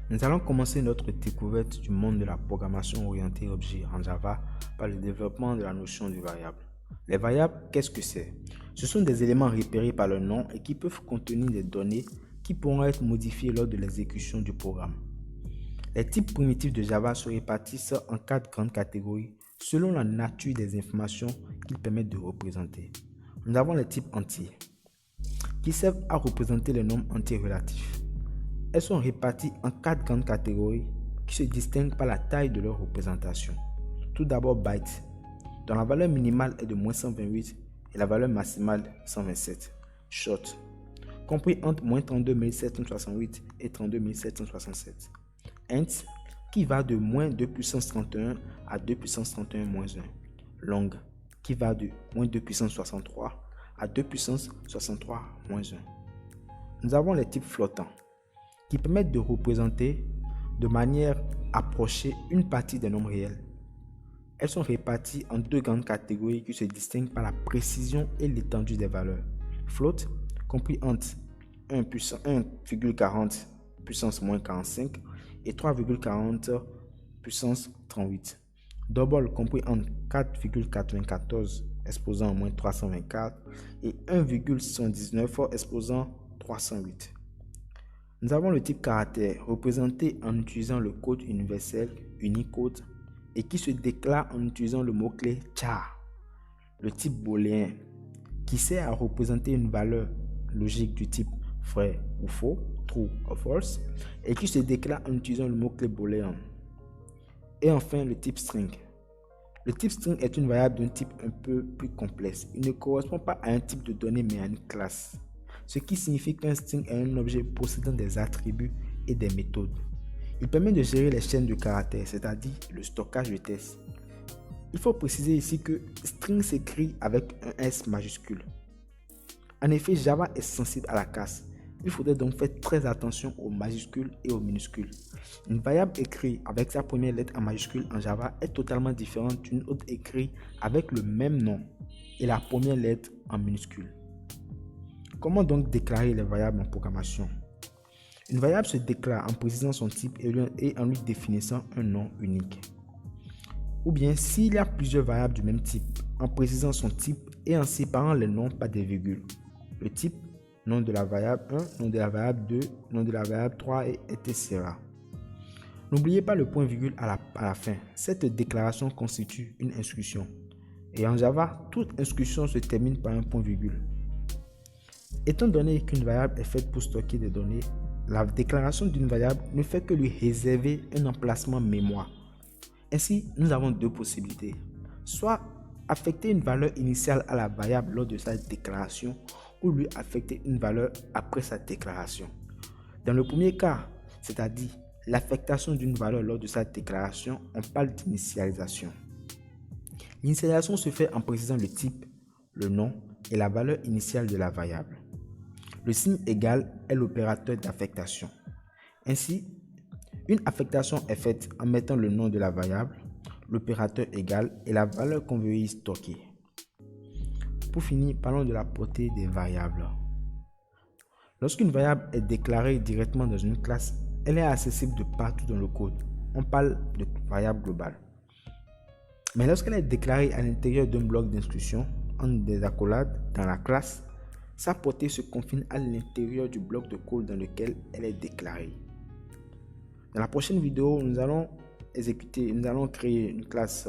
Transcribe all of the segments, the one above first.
Nous allons commencer notre découverte du monde de la programmation orientée objet en Java par le développement de la notion de variable. Les variables, qu'est-ce que c'est? Ce sont des éléments repérés par leur nom et qui peuvent contenir des données qui pourront être modifiées lors de l'exécution du programme. Les types primitifs de Java se répartissent en 4 grandes catégories selon la nature des informations qu'ils permettent de représenter. Nous avons les types entiers qui servent à représenter les nombres entiers relatifs. Elles sont réparties en 4 grandes catégories qui se distinguent par la taille de leur représentation. Tout d'abord bytes, dont la valeur minimale est de -128 et la valeur maximale 127. Short, compris entre -32 768 et 32 767. Int, qui va de -2 puissance 31 à 2 puissance 31 moins 1. Long, qui va de -2 puissance 63 à 2 puissance 63 moins 1. Nous avons les types flottants, qui permettent de représenter de manière approchée une partie des nombres réels. Elles sont réparties en 2 grandes catégories qui se distinguent par la précision et l'étendue des valeurs. Float, compris entre 1,40 puissance -45 et 3,40 puissance 38. Double, compris entre 4,94 exposant -324 et 1,79 exposant 308. Nous avons le type caractère, représenté en utilisant le code universel Unicode et qui se déclare en utilisant le mot-clé char. Le type booléen, qui sert à représenter une valeur logique du type vrai ou faux, true ou false, et qui se déclare en utilisant le mot-clé booléen. Et enfin, le type string. Le type string est une variable d'un type un peu plus complexe. Il ne correspond pas à un type de données mais à une classe. Ce qui signifie qu'un string est un objet possédant des attributs et des méthodes. Il permet de gérer les chaînes de caractères, c'est-à-dire le stockage de texte. Il faut préciser ici que string s'écrit avec un S majuscule. En effet, Java est sensible à la casse. Il faudrait donc faire très attention aux majuscules et aux minuscules. Une variable écrite avec sa première lettre en majuscule en Java est totalement différente d'une autre écrite avec le même nom et la première lettre en minuscule. Comment donc déclarer les variables en programmation? Une variable se déclare en précisant son type et en lui définissant un nom unique. Ou bien s'il y a plusieurs variables du même type, en précisant son type et en séparant les noms par des virgules. Le type, nom de la variable 1, nom de la variable 2, nom de la variable 3, etc. N'oubliez pas le point-virgule à la fin. Cette déclaration constitue une instruction. Et en Java, toute instruction se termine par un point-virgule. Étant donné qu'une variable est faite pour stocker des données, la déclaration d'une variable ne fait que lui réserver un emplacement mémoire. Ainsi, nous avons 2 possibilités. Soit affecter une valeur initiale à la variable lors de sa déclaration ou lui affecter une valeur après sa déclaration. Dans le premier cas, c'est-à-dire l'affectation d'une valeur lors de sa déclaration, on parle d'initialisation. L'initialisation se fait en précisant le type, le nom et la valeur initiale de la variable. Le signe égal est l'opérateur d'affectation. Ainsi, une affectation est faite en mettant le nom de la variable, l'opérateur égal et la valeur qu'on veut y stocker. Pour finir, parlons de la portée des variables. Lorsqu'une variable est déclarée directement dans une classe, elle est accessible de partout dans le code. On parle de variable globale. Mais lorsqu'elle est déclarée à l'intérieur d'un bloc d'instructions, en des accolades dans la classe, sa portée se confine à l'intérieur du bloc de code dans lequel elle est déclarée. Dans la prochaine vidéo, nous allons créer une classe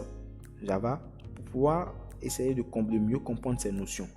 Java pour pouvoir essayer de mieux comprendre ces notions.